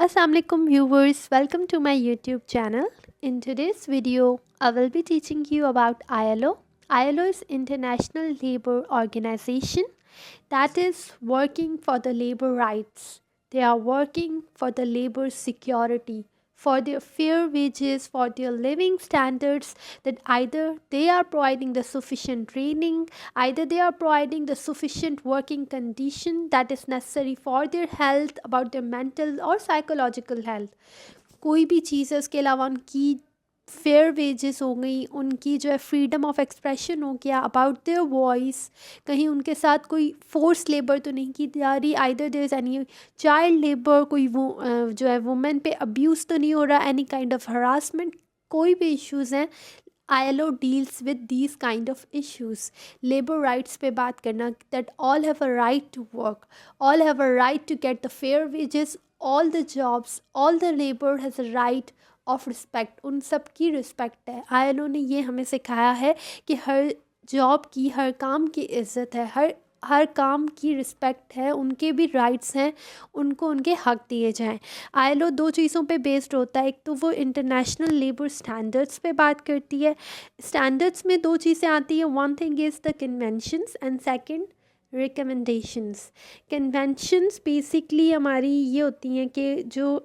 Assalamualaikum viewers, welcome to my YouTube channel. In today's video, I will be teaching you about ILO. ILO is International Labour Organization that is working for the labor rights. They are working for the labor security, for their fair wages, for their living standards, that either they are providing the sufficient training, either they are providing the sufficient working condition that is necessary for their health, about their mental or psychological health. कोई भी चीज़ है उसके अलावा उनकी fair wages हो गई, उनकी जो है फ्रीडम ऑफ एक्सप्रेशन हो गया, अबाउट देयर वॉइस, कहीं उनके साथ कोई फोर्स लेबर तो नहीं की जा रही, either there is any child labour, कोई वो जो है वुमेन पे अब्यूज़ तो नहीं हो रहा, एनी काइंड ऑफ हरासमेंट, कोई भी इश्यूज़ हैं ILO deals with these kind of issues. Labor rights पे बात करना, that all have a right to work, all have a right to get the fair wages, all the jobs, all the labor has a right of respect. उन सब की respect है. ILO ने ये हमें सिखाया है कि हर जॉब की, हर काम की इज़्ज़त है, हर काम की रिस्पेक्ट है, उनके भी राइट्स हैं, उनको उनके हक दिए जाएं. आईएलओ दो चीज़ों पे बेस्ड होता है. एक तो वो इंटरनेशनल लेबर स्टैंडर्ड्स पे बात करती है. स्टैंडर्ड्स में दो चीज़ें आती हैं. One thing is the conventions and second recommendations. Conventions basically हमारी ये होती हैं कि जो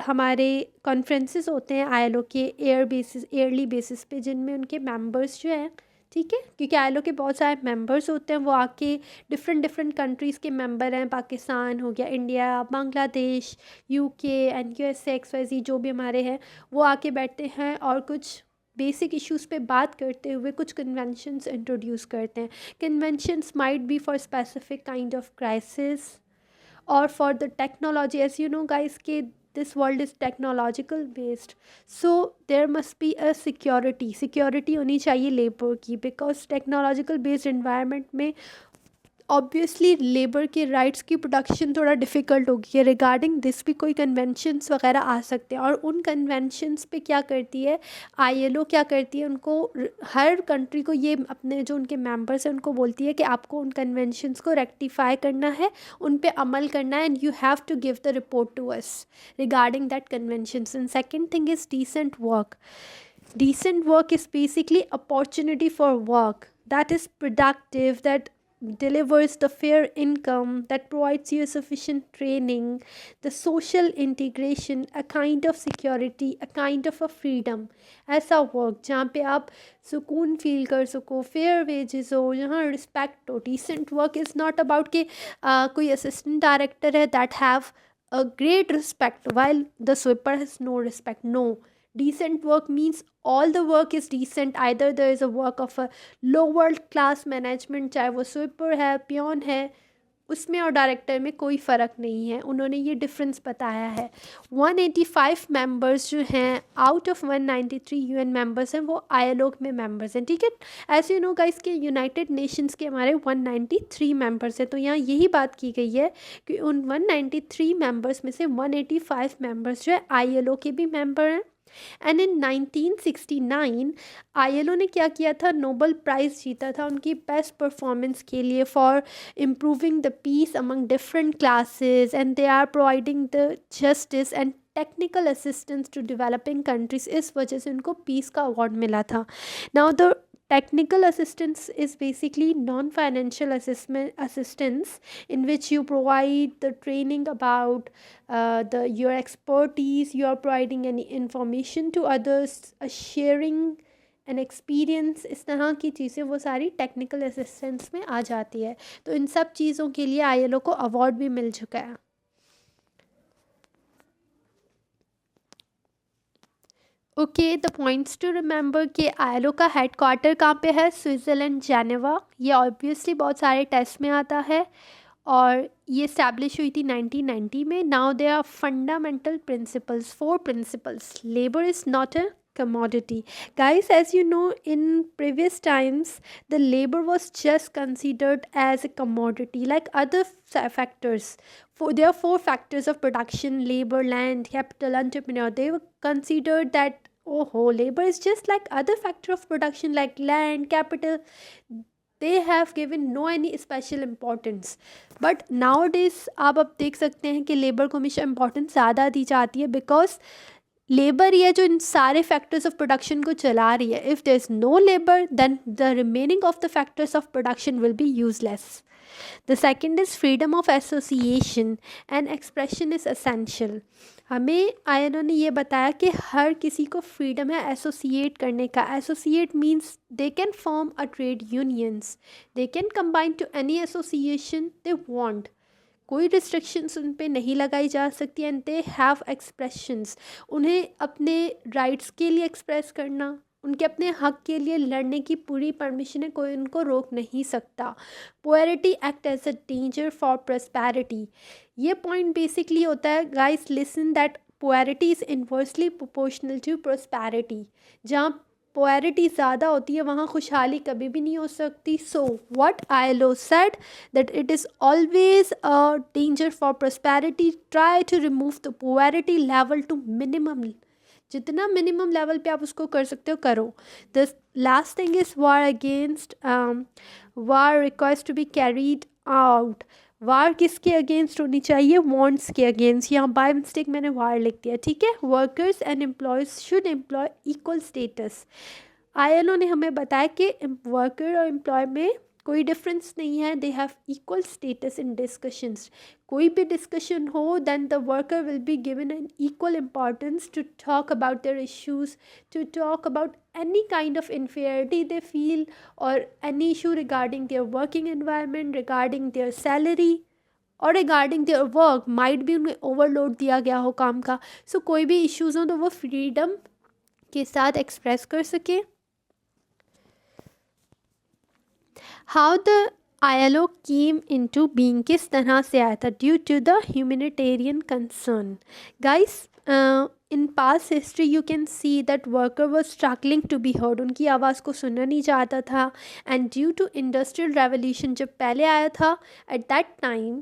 हमारे कॉन्फ्रेंसेस होते हैं आईएलओ के ईयरली बेसिस पे, जिनमें उनके मेंबर्स जो हैं, ठीक है, क्योंकि आईएलओ के बहुत सारे मेंबर्स होते हैं, वो आके डिफरेंट कंट्रीज़ के मेंबर हैं. पाकिस्तान हो गया, India, Bangladesh, UK and USA XYZ जो भी हमारे हैं, वो आके बैठते हैं और कुछ बेसिक इश्यूज़ पे बात करते हुए कुछ कन्वेंशंस इंट्रोड्यूस करते हैं. Conventions might be for specific kind of crisis or for the technology. As you know guys, कि this world is technological based, so there must be a security होनी चाहिए लेबर की, because technological based environment में obviously labour के rights की production थोड़ा difficult होगी है. रिगार्डिंग दिस भी कोई कन्वेंशंस वगैरह आ सकते हैं, और उन कन्वेंशंस पे क्या करती है आईएलओ, क्या करती है, उनको हर कंट्री को ये अपने जो उनके मेंबर्स हैं उनको बोलती है कि आपको उन कन्वेंशंस को रेक्टिफाई करना है, उन पे अमल करना है, and you have to give the report to us regarding that conventions. And second thing is decent work. Decent work is basically opportunity for work that is productive, that delivers the fair income, that provides you sufficient training, the social integration, a kind of security, a kind of a freedom. ऐसा work जहाँ पे आप सुकून feel कर सको, fair wages हो, जहाँ respect हो. Decent work is not about कि कोई असिस्टेंट डायरेक्टर है that have a great respect while the sweeper has no respect. No, decent work means all the work is decent. Either there is a work of a lower class management, चाहे वो sweeper है, peon है, उसमें और director में कोई फ़र्क नहीं है. उन्होंने ये डिफरेंस बताया है. 185 मेंबर्स जो हैं आउट ऑफ 193 यूएन मेंबर्स हैं, वो आईएलओ में मेंबर्स हैं. ठीक है, ऐसे यू नो गाइस के यूनाइटेड नेशंस के हमारे 193 मेंबर्स हैं. तो यहाँ यही बात की गई है कि उन 193 मेंबर्स में से 185 मेंबर्स जो है आईएलओ के भी मेंबर हैं. एंड इन 1969 आईएलओ ने क्या किया था, नोबल प्राइज़ जीता था उनकी बेस्ट परफॉर्मेंस के लिए for improving the peace among different classes, and they are providing the justice and technical assistance to developing countries. इस वजह से उनको पीस का अवार्ड मिला था. Now the technical assistance is basically non-financial assistance in which you provide the training about your expertise, you are providing any information to others, sharing an experience. इस तरह की चीज़ें वो सारी टेक्निकल असिस्टेंस में आ जाती है. तो इन सब चीज़ों के लिए आईएलओ को अवार्ड भी मिल चुका है. Okay, the points to remember कि आईएलओ का हेड क्वार्टर कहाँ पे है, स्विट्ज़रलैंड, जेनेवा. ये ऑब्वियसली बहुत सारे टेस्ट में आता है, और ये इस्टेब्लिश हुई थी 1990 में. Now they are fundamental principles, 4 principles. Labour is not a commodity. Guys, as you know, in previous times the labor was just considered as a commodity like other factors. There are 4 factors of production: labor, land, capital, entrepreneur. They were considered that, oh, labor is just like other factor of production like land, capital. they have given no any special importance. But nowadays आप अब देख सकते हैं कि labour को हमेशा importance ज़्यादा दी जाती है, बिकॉज लेबर ही है जो इन सारे फैक्टर्स ऑफ प्रोडक्शन को चला रही है. If there is no labour then the remaining of the factors of production will be useless. The second is freedom of association and expression is essential. हमें आयनो ने ये बताया कि हर किसी को फ्रीडम है एसोसिएट करने का. Associate means they can form a trade unions, they can combine to any association they want. कोई रिस्ट्रिक्शंस उन पे नहीं लगाई जा सकती. एंड दे हैव एक्सप्रेशंस, उन्हें अपने राइट्स के लिए एक्सप्रेस करना, उनके अपने हक के लिए लड़ने की पूरी परमिशन है, कोई उनको रोक नहीं सकता. Poverty act as a danger for prosperity. ये पॉइंट बेसिकली होता है guys, listen, that poverty is inversely proportional to prosperity. जहाँ पोअरिटी ज़्यादा होती है वहाँ खुशहाली कभी भी नहीं हो सकती. So what ILO said that it is always a danger for prosperity. Try to remove the poverty level to minimum. जितना मिनिमम लेवल पे आप उसको कर सकते हो करो. The last thing is war against, war requires to be carried out. War किसके against होनी चाहिए? वॉन्ट्स के अगेंस्ट. यहाँ बाय मिस्टेक मैंने वार लिख दिया, ठीक है. Workers and employees should employ equal status. ILO ने हमें बताया कि वर्कर और एम्प्लॉय में कोई डिफरेंस नहीं है. They have equal status in discussions. कोई भी डिस्कशन हो then the worker will be given an equal importance to talk about their issues, to talk about any kind of inferiority they feel or any issue regarding their working environment, regarding their salary और regarding their work. Might भी उन्हें overload दिया गया हो काम का. सो कोई भी इश्यूज़ हो तो वो फ्रीडम के साथ एक्सप्रेस कर सके. How the ILO came into being, किस तरह से आया था? Due to the humanitarian concern. Guys, in past history you can see that worker was struggling to be heard. उनकी आवाज़ को सुना नहीं जाता था. And due to industrial revolution जब पहले आया था, एट दैट टाइम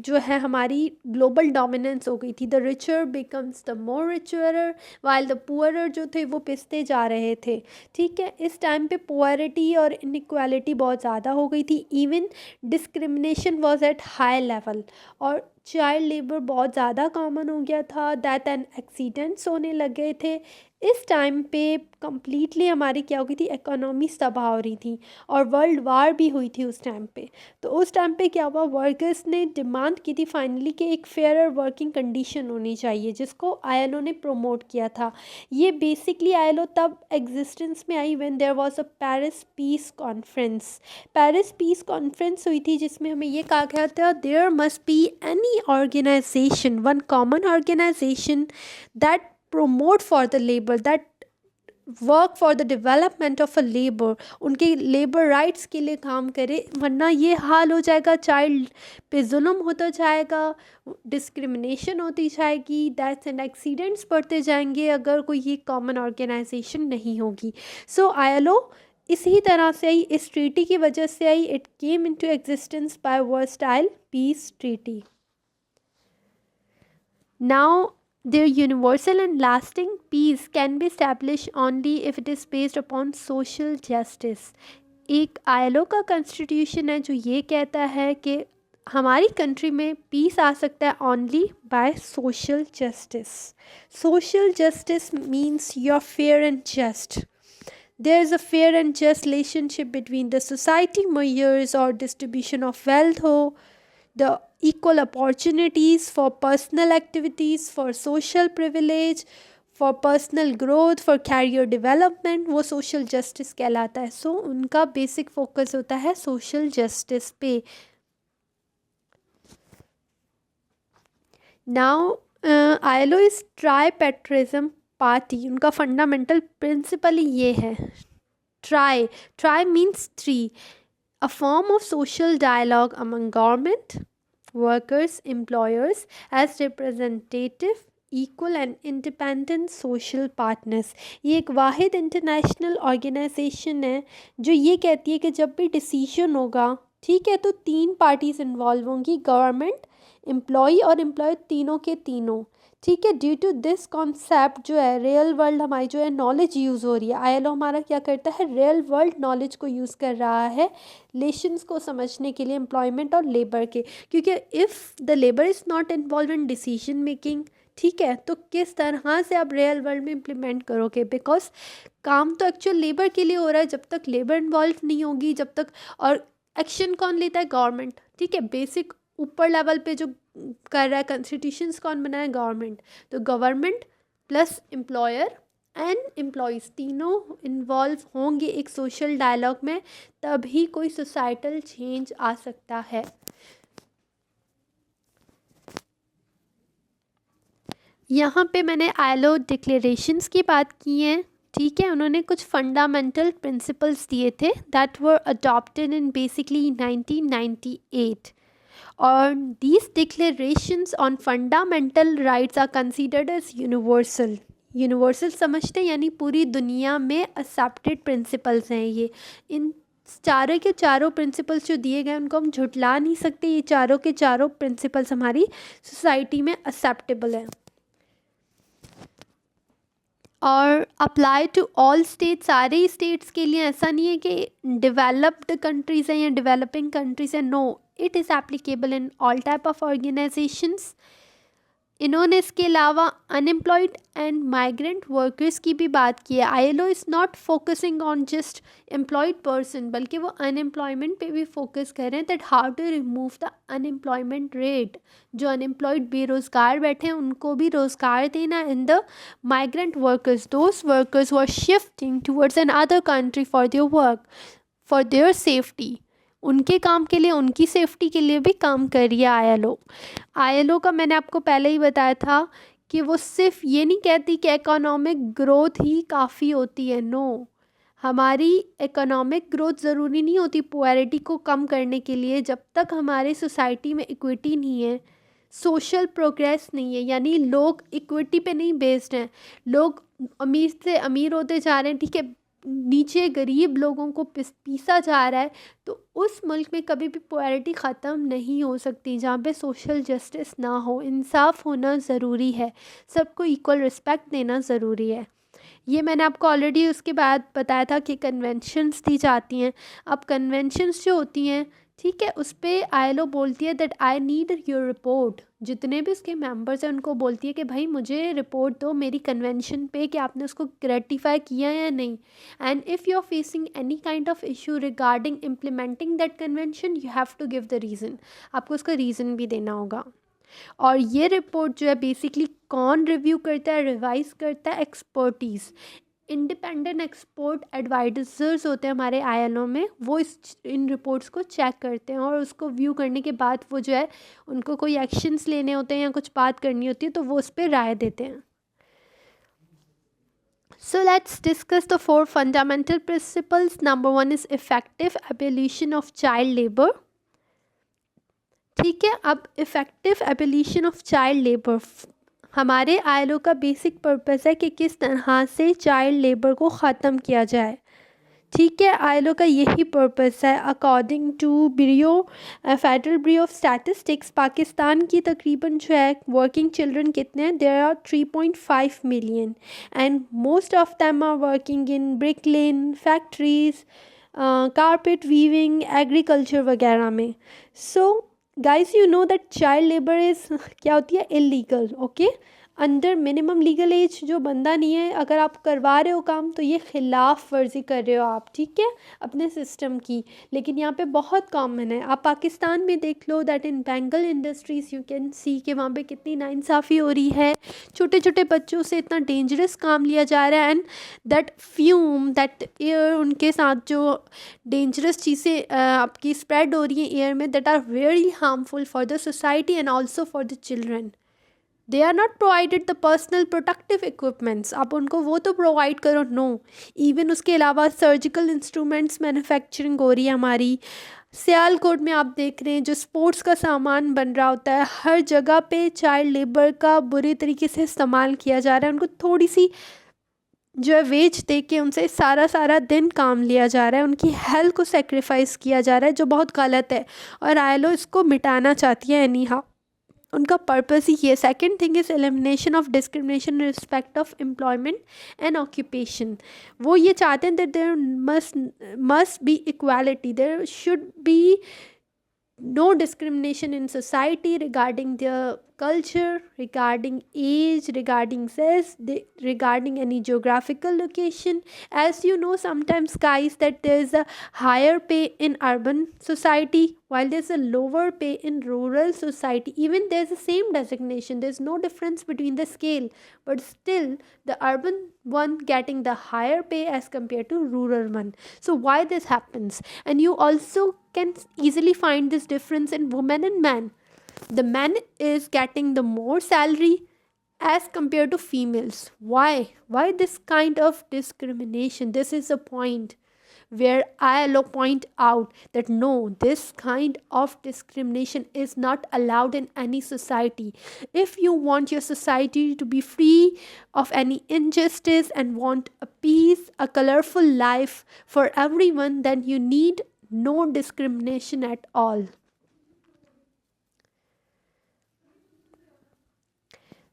जो है हमारी ग्लोबल डोमिनेंस हो गई थी. The richer becomes the more richer while the poorer जो थे वो पिसते जा रहे थे. ठीक है, इस टाइम पे पुअरिटी और इनइक्वालिटी बहुत ज़्यादा हो गई थी. Even discrimination was at high level और चाइल्ड लेबर बहुत ज़्यादा कॉमन हो गया था. डेथ एंड एक्सीडेंट्स होने लग गए थे. इस टाइम पे कम्प्लीटली हमारी क्या हो गई थी, इकोनॉमी तबाह हो रही थी और वर्ल्ड वार भी हुई थी उस टाइम पे. तो उस टाइम पे क्या हुआ, वर्कर्स ने डिमांड की थी फाइनली कि एक फेयर वर्किंग कंडीशन होनी चाहिए, जिसको ILO ने प्रमोट किया था. ये बेसिकली ILO तब एग्जिस्टेंस में आई when there was a Paris peace conference. Paris peace conference हुई थी जिसमें हमें ये कहा गया था there must be any organisation, one common organisation that promote for the labor, that work for the development of a labor. उनके labour rights के लिए काम करे, वरना ये हाल हो जाएगा, चाइल्ड पे जुल्म होता जाएगा, डिस्क्रिमिनेशन होती जाएगी, डेथ्स एंड एक्सीडेंट्स बढ़ते जाएंगे अगर कोई ये कॉमन ऑर्गेनाइजेशन नहीं होगी. सो ILO इसी तरह से आई, इस ट्रीटी की वजह से आई. It came into existence by Versailles peace treaty. Now their universal and lasting peace can be established only if it is based upon social justice. एक ILO का कॉन्स्टिट्यूशन है जो ये कहता है कि हमारी कंट्री में पीस आ सकता है only by social justice. Social justice means you are fair and just. There is a fair and just relationship between the society measures or distribution of wealth हो, the equal opportunities for personal activities, for social privilege, for personal growth, for career development, वो social justice कहलाता है. So उनका basic focus होता है social justice पे. Now ILO is tripartism party. उनका fundamental principle ये है. Tri means three. A form of social dialogue among government, workers, employers as representative, equal and independent social partners. ये एक वाहिद international organisation है जो ये कहती है कि जब भी डिसीजन होगा, ठीक है, तो 3 पार्टीज इन्वॉल्व होंगी, गवर्नमेंट, एम्प्लॉई और एम्प्लॉय तीनों के तीनों, ठीक है। ड्यू टू दिस कॉन्सेप्ट जो है रियल वर्ल्ड हमारी जो है नॉलेज यूज़ हो रही है। आईएलओ हमारा क्या करता है, रियल वर्ल्ड नॉलेज को यूज़ कर रहा है रिलेशंस को समझने के लिए एम्प्लॉयमेंट और लेबर के, क्योंकि if the labour is not involve in decision making, ठीक है, तो किस तरह से आप रियल वर्ल्ड में इम्प्लीमेंट करोगे, बिकॉज काम तो एक्चुअल लेबर के लिए हो रहा है। जब तक लेबर इन्वॉल्व नहीं होगी, जब तक, और एक्शन कौन लेता है, गवर्नमेंट, ठीक है। बेसिक ऊपर लेवल पे जो कर रहा है, कॉन्स्टिट्यूशंस कौन बनाया, गवर्नमेंट। तो government plus employer and employees तीनों इन्वॉल्व होंगे एक सोशल डायलॉग में, तभी कोई सोसाइटल चेंज आ सकता है। यहाँ पे मैंने आईएलओ डिक्लेरेशंस की बात की है, ठीक है। उन्होंने कुछ फंडामेंटल प्रिंसिपल्स दिए थे that were adopted in basically 1998, और these declarations on fundamental rights are considered as universal। Universal समझते हैं यानी पूरी दुनिया में एक्सेप्टेड प्रिंसिपल्स हैं ये। इन चारों के चारों प्रिंसिपल्स जो दिए गए उनको हम झुटला नहीं सकते, ये चारों के चारों प्रिंसिपल्स हमारी सोसाइटी में एक्सेप्टेबल हैं और अप्लाई टू ऑल स्टेट्स, सारे स्टेट्स के लिए। ऐसा नहीं है कि डेवलप्ड कंट्रीज़ हैं या डेवलपिंग कंट्रीज़ हैं, no, it is applicable in all type of organisations. इन्होंने इसके अलावा अनएम्प्लॉयड एंड माइग्रेंट वर्कर्स की भी बात की है। ILO is not focusing on just employed person, बल्कि वो अनएम्प्लॉयमेंट पे भी फोकस कर रहे हैं, that how to remove the unemployment rate. जो अनएम्प्लॉयड बेरोज़गार बैठे हैं उनको भी रोज़गार देना, in the migrant workers, those workers who are shifting towards another country for their work, for their safety, उनके काम के लिए, उनकी सेफ्टी के लिए भी काम कर रही है आईएलओ। आईएलओ का मैंने आपको पहले ही बताया था कि वो सिर्फ ये नहीं कहती कि इकोनॉमिक ग्रोथ ही काफ़ी होती है, नो, हमारी इकोनॉमिक ग्रोथ ज़रूरी नहीं होती पुअरिटी को कम करने के लिए। जब तक हमारे सोसाइटी में इक्विटी नहीं है, सोशल प्रोग्रेस नहीं है, यानी लोग इक्विटी पे नहीं बेस्ड हैं, लोग अमीर से अमीर होते जा रहे हैं, ठीक है, नीचे गरीब लोगों को पीसा जा रहा है, तो उस मुल्क में कभी भी पुअरिटी ख़त्म नहीं हो सकती जहाँ पे सोशल जस्टिस ना हो। इंसाफ होना ज़रूरी है, सबको इक्वल रिस्पेक्ट देना ज़रूरी है। ये मैंने आपको ऑलरेडी उसके बाद बताया था कि कन्वेंशंस दी जाती हैं। अब कन्वेंशंस जो होती हैं, ठीक है, उस पर आईएलओ बोलती है that I need your report. जितने भी उसके मेंबर्स हैं उनको बोलती है कि भाई मुझे रिपोर्ट दो मेरी कन्वेंशन पे कि आपने उसको रेटिफाई किया या नहीं। And if you are facing any kind of issue regarding implementing that convention, you have to give the reason, आपको उसका रीज़न भी देना होगा। और ये रिपोर्ट जो है बेसिकली कौन रिव्यू करता है, रिवाइज करता है, एक्सपर्टीज़, इंडिपेंडेंट एक्सपोर्ट एडवाइजर्स होते हैं हमारे आईएलओ में, वो इन रिपोर्ट्स को चेक करते हैं और उसको व्यू करने के बाद वो जो है उनको कोई एक्शंस लेने होते हैं या कुछ बात करनी होती है तो वो उस पर राय देते हैं। So let's discuss the 4 fundamental principles. Number 1 is effective abolition of child labor. ठीक है, अब effective abolition of child labour हमारे आईएलओ का बेसिक पर्पस है कि किस तरह से चाइल्ड लेबर को ख़त्म किया जाए, ठीक है। आईएलओ का यही पर्पस है। According to federal bureau of statistics, Pakistan की तकरीबन जो है वर्किंग चिल्ड्रन कितने हैं, there are 3.5 million and most of them are working in brick kiln factories, carpet weaving, agriculture वगैरह में। So guys you know that child labour is क्या होती है, illegal, okay, under minimum legal age जो बंदा नहीं है, अगर आप करवा रहे हो काम तो ये ख़िलाफ़ वर्जी कर रहे हो आप, ठीक है, अपने सिस्टम की। लेकिन यहाँ पे बहुत कॉमन है। आप पाकिस्तान में देख लो that in bangle industries you can see कि वहाँ पे कितनी नाइंसाफ़ी हो रही है, छोटे छोटे बच्चों से इतना डेंजरस काम लिया जा रहा है, and that fume, that air, उनके साथ जो डेंजरस चीज़ें आपकी स्प्रेड हो रही हैं एयर में, that are very harmful for the society and also for the children. They are not provided the personal protective equipments, आप उनको वो तो प्रोवाइड करो, नो, इवन उसके अलावा सर्जिकल इंस्ट्रूमेंट्स मैन्युफैक्चरिंग हो रही है हमारी। सियालकोट में आप देख रहे हैं जो स्पोर्ट्स का सामान बन रहा होता है, हर जगह पे चाइल्ड लेबर का बुरी तरीके से इस्तेमाल किया जा रहा है। उनको थोड़ी सी जो है वेज दे के उनसे सारा दिन काम लिया जा रहा है, उनकी हेल्थ को सेक्रीफाइस किया जा रहा है, जो बहुत गलत है और आईएलओ इसको मिटाना चाहती है एनी हाउ। उनका पर्पस ही है. Second thing is elimination of discrimination in respect of employment and occupation. वो ये चाहते हैं that there must be equality, there should be no discrimination in society regarding their culture, regarding age, regarding sex, regarding any geographical location. As you know, sometimes guys, that there is a higher pay in urban society while there's a lower pay in rural society. Even there's the same designation, there's no difference between the scale, but still the urban one getting the higher pay as compared to rural one. So why this happens? And you also can easily find this difference in women and men. The man is getting the more salary as compared to females. Why this kind of discrimination? This is a point where ILO point out that no, this kind of discrimination is not allowed in any society. If you want your society to be free of any injustice and want a peace, a colorful life for everyone, then you need no discrimination at all.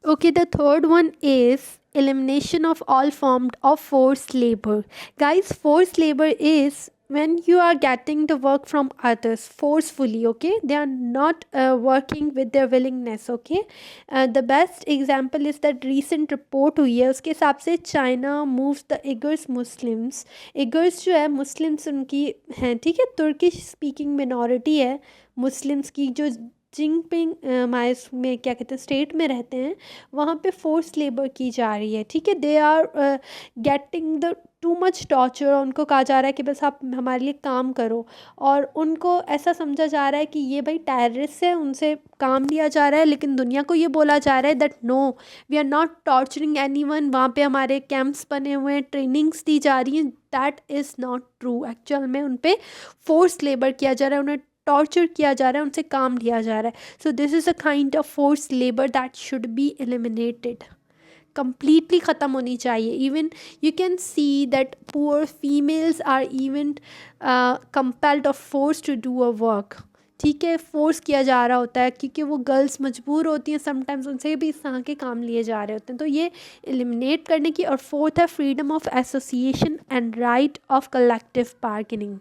Okay, the third one is elimination of all forms of forced labor. Guys, forced labor is when you are getting the work from others forcefully. Okay, they are not working with their willingness. Okay, the best example is that recent report हुई है, उसके हिसाब से China moves the Uyghurs Muslims. Uyghurs जो है Muslims उनकी हैं, ठीक है, तुर्किश स्पीकिंग मिनॉरिटी है मुस्लिम्स की, जो जिंगपिंग माइस में क्या कहते हैं स्टेट में रहते हैं, वहाँ पे फोर्स लेबर की जा रही है. ठीक है, they are getting the too much torture. उनको कहा जा रहा है कि बस आप हमारे लिए काम करो, और उनको ऐसा समझा जा रहा है कि ये भाई टेररिस्ट है, उनसे काम लिया जा रहा है. लेकिन दुनिया को ये बोला जा रहा है that no, we are not torturing anyone. वहाँ पे हमारे कैंप्स बने हुए हैं, ट्रेनिंग्स दी जा रही हैं. That is not true. Actual में उन पर फोर्स लेबर किया जा रहा है, उन्हें टॉर्चर किया जा रहा है, उनसे काम लिया जा रहा है. So this is a kind of force labour that should be eliminated, completely ख़त्म होनी चाहिए. Even you can see that poor females are even compelled और force to do a work. ठीक है, फोर्स किया जा रहा होता है क्योंकि वो गर्ल्स मजबूर होती हैं, समटाइम्स उनसे भी इस तरह के काम लिए जा रहे होते हैं. तो ये एलिमिनेट करने की. और फोर्थ है freedom of association and right of collective bargaining.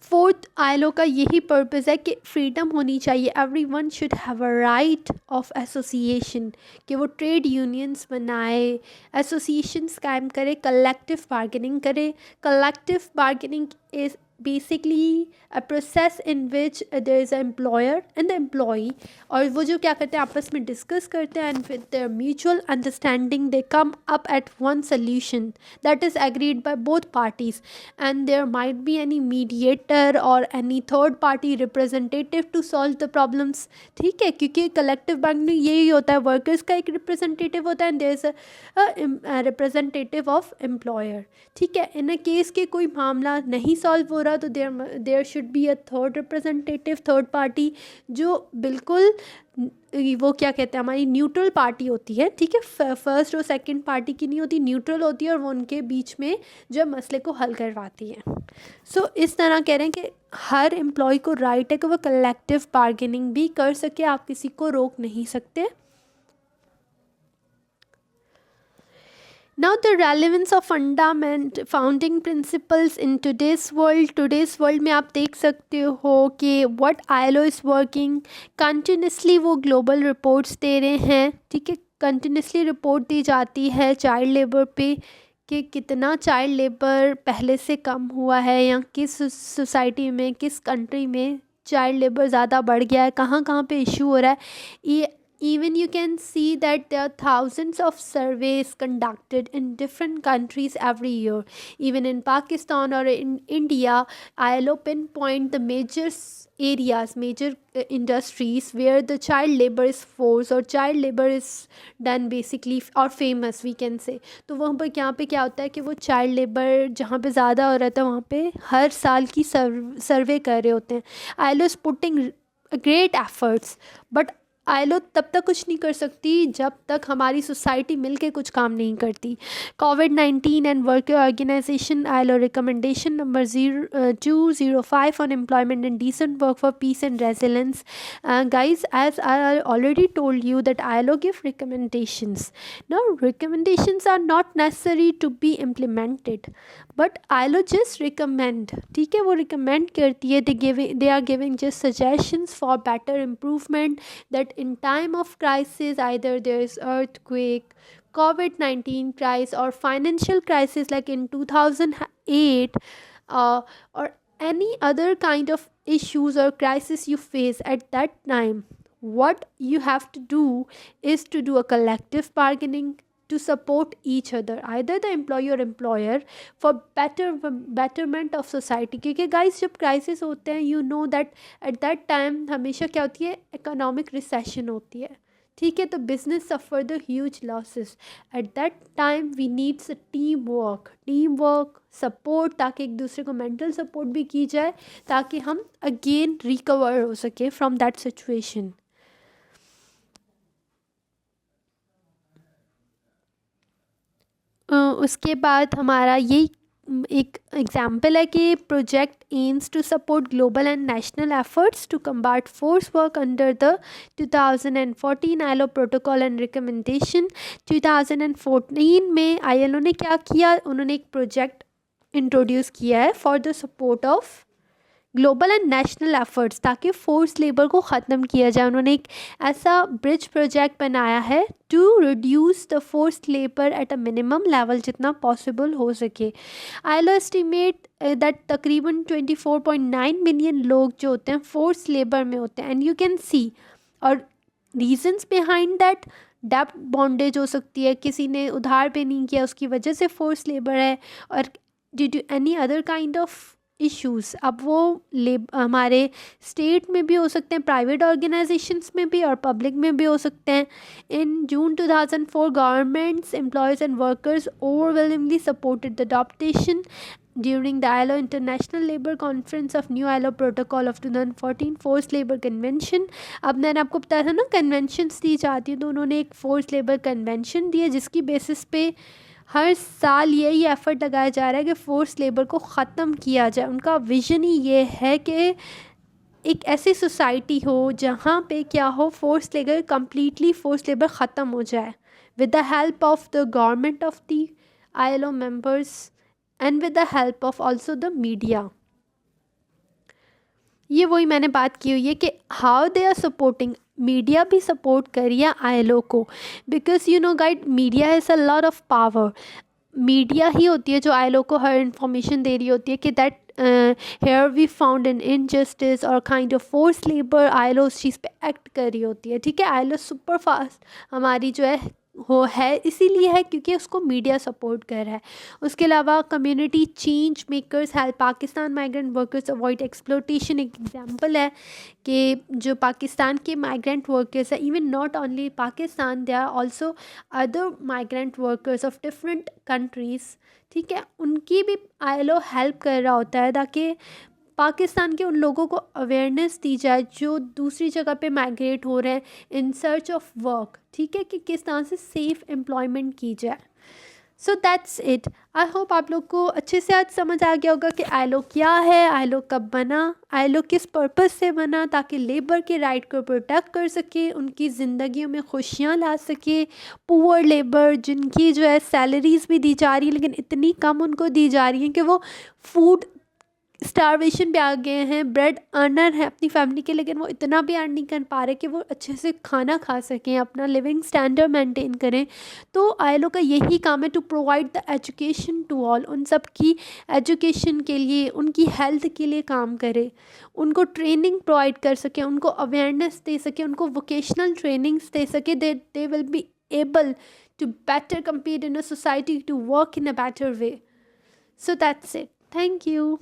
Fourth ILO का यही पर्पज़ है कि फ्रीडम होनी चाहिए. Every one should have a right of association, कि वो ट्रेड यूनियंस बनाए, एसोसिएशंस कायम करे, कलेक्टिव बार्गेनिंग करे. Collective bargaining is basically a process in which there is an employer and the employee, और वो जो क्या करते हैं आपस में डिस्कस करते हैं, and with their mutual understanding they come up at one solution that is agreed by both parties, and there might be any mediator or any third party representative to solve the problems. ठीक है, क्योंकि collective bargaining यही होता है, workers का एक representative होता है and there is a representative of employer. ठीक है, इन अ केस के कोई मामला नहीं सॉल्व हो रहा तो there should be a third representative, third party, जो बिल्कुल वो क्या कहते हैं हमारी न्यूट्रल पार्टी होती है. ठीक है, फर्स्ट और सेकंड पार्टी की नहीं होती, न्यूट्रल होती है, और वो उनके बीच में जो मसले को हल करवाती है. सो इस तरह कह रहे हैं कि हर एम्प्लॉय को राइट है कि वो कलेक्टिव बार्गेनिंग भी कर सके, आप किसी को रोक नहीं सकते. Now the relevance of founding principles in today's world में आप देख सकते हो कि what ILO is working continuously, वो global reports दे रहे हैं. ठीक है, continuously report दी जाती है चाइल्ड लेबर पे, कि कितना चाइल्ड लेबर पहले से कम हुआ है, या किस सोसाइटी में, किस कंट्री में चाइल्ड लेबर ज़्यादा बढ़ गया है, कहाँ कहाँ पे इशू हो रहा है. ये even you can see that there are thousands of surveys conducted in different countries every year. Even in Pakistan or in India, ILO pinpoint the major areas, major industries where the child labor is forced or child labor is done basically, or famous we can say. तो वहाँ पर यहाँ पे क्या होता है कि वो चाइल्ड लेबर जहाँ पे ज़्यादा हो रहा था वहाँ पे हर साल की सर्वे कर रहे होते हैं. ILO is putting great efforts, but ILO तब तक कुछ नहीं कर सकती जब तक हमारी सोसाइटी मिलके कुछ काम नहीं करती। COVID-19 and worker organisation ILO recommendation number 205 on employment and decent work for peace and resilience. Guys, as I already told you that ILO give recommendations. Now recommendations are not necessary to be implemented, but ILO just recommend. ठीक है, वो recommend करती है. They are giving just suggestions for better improvement, that in time of crisis, either there is earthquake, COVID-19 crisis, or financial crisis like in 2008, or any other kind of issues or crisis you face at that time, what you have to do is to do a collective bargaining to support each other, either the employee or employer, for betterment of society. क्योंकि guys जब crisis होते हैं, you know that at that time हमेशा क्या होती है, economic recession होती है. ठीक है, तो business suffer the huge losses. At that time we needs team work support, ताकि एक दूसरे को मेंटल सपोर्ट भी की जाए, ताकि हम अगेन रिकवर हो सके फ्रॉम दैट सिचुएशन. उसके बाद हमारा यही एक एग्जाम्पल है कि project aims to support global and national efforts to combat force work under the 2014 ILO protocol and recommendation. 2014 में आईएलओ ने क्या किया, उन्होंने एक प्रोजेक्ट इंट्रोड्यूस किया है for the support of global and national efforts, ताकि फोर्स लेबर को ख़त्म किया जाए. उन्होंने एक ऐसा ब्रिज प्रोजेक्ट बनाया है to reduce the force labour at a minimum level जितना पॉसिबल हो सके. आईएलओ एस्टिमेट दैट तकरीबन 24.9 मिलियन लोग जो होते हैं फोर्स लेबर में होते हैं. एंड यू कैन सी, और रीजंस बिहाइंड दैट, डेप्ट बॉन्डेज हो सकती है, किसी ने उधार पे नहीं किया उसकी वजह से फोर्स लेबर है, और due to any other kind of issues. अब वो हमारे स्टेट में भी हो सकते हैं, प्राइवेट ऑर्गेनाइजेशंस में भी और पब्लिक में भी हो सकते हैं. इन जून 2004 governments, employees and workers overwhelmingly supported the adaptation during the ILO international labour conference of new ILO protocol of 2014 force labour convention. अब मैंने आपको बताया था ना कन्वेंशंस दी जाती है, तो उन्होंने एक फोर्स लेबर कन्वेंशन दी है, जिसकी बेसिस पे हर साल यही एफ़र्ट लगाया जा रहा है कि फ़ोर्स लेबर को ख़त्म किया जाए. उनका विज़न ही ये है कि एक ऐसी सोसाइटी हो जहाँ पे क्या हो, force labour completely force labour ख़त्म हो जाए, with the help of the government of the ILO members and with the help of also the media. ये वही मैंने बात की हुई है कि how they are supporting. Media भी सपोर्ट करिए आईएलओ को, because you know guide, media has a lot of power. Media ही होती है जो आईएलओ को हर इंफॉर्मेशन दे रही होती है कि that here we found an injustice और kind of force labour. ILO उस चीज़ पे एक्ट कर रही होती है. ठीक है, आईएलओ सुपर फास्ट हमारी जो है हो है, इसीलिए है क्योंकि उसको मीडिया सपोर्ट कर रहा है. उसके अलावा community change makers help Pakistan migrant workers avoid exploitation. एक एग्जांपल है कि जो पाकिस्तान के माइग्रेंट वर्कर्स है, even not only Pakistan, they are also other migrant workers of different countries. ठीक है, उनकी भी आईएलओ हेल्प कर रहा होता है ताकि पाकिस्तान के उन लोगों को अवेयरनेस दी जाए जो दूसरी जगह पे माइग्रेट हो रहे हैं इन सर्च ऑफ वर्क. ठीक है, कि किस तरह से सेफ़ एम्प्लॉयमेंट की जाए. So that's it. I hope आप लोग को अच्छे से आज समझ आ गया होगा कि आईएलओ क्या है, आईएलओ कब बना, आईएलओ किस पर्पस से बना, ताकि लेबर के राइट को प्रोटेक्ट कर सके, उनकी ज़िंदगियों में खुशियाँ ला सके. पुअर लेबर जिनकी जो है सैलरीज़ भी दी जा रही है लेकिन इतनी कम उनको दी जा रही है कि वो फूड स्टारवेशन पे आ गए हैं. ब्रेड अर्नर है अपनी फैमिली के, लेकिन वो इतना भी अर्न नहीं कर पा रहे कि वो अच्छे से खाना खा सकें, अपना लिविंग स्टैंडर्ड मेंटेन करें. तो आईएलओ का यही काम है to provide the education to all. उन सब की एजुकेशन के लिए, उनकी हेल्थ के लिए काम करे, उनको ट्रेनिंग प्रोवाइड कर सके, उनको अवेयरनेस दे सके, उनको वोकेशनल ट्रेनिंग्स दे सके. They will be able to better compete in a society, to work in a better way. So that's it. Thank you.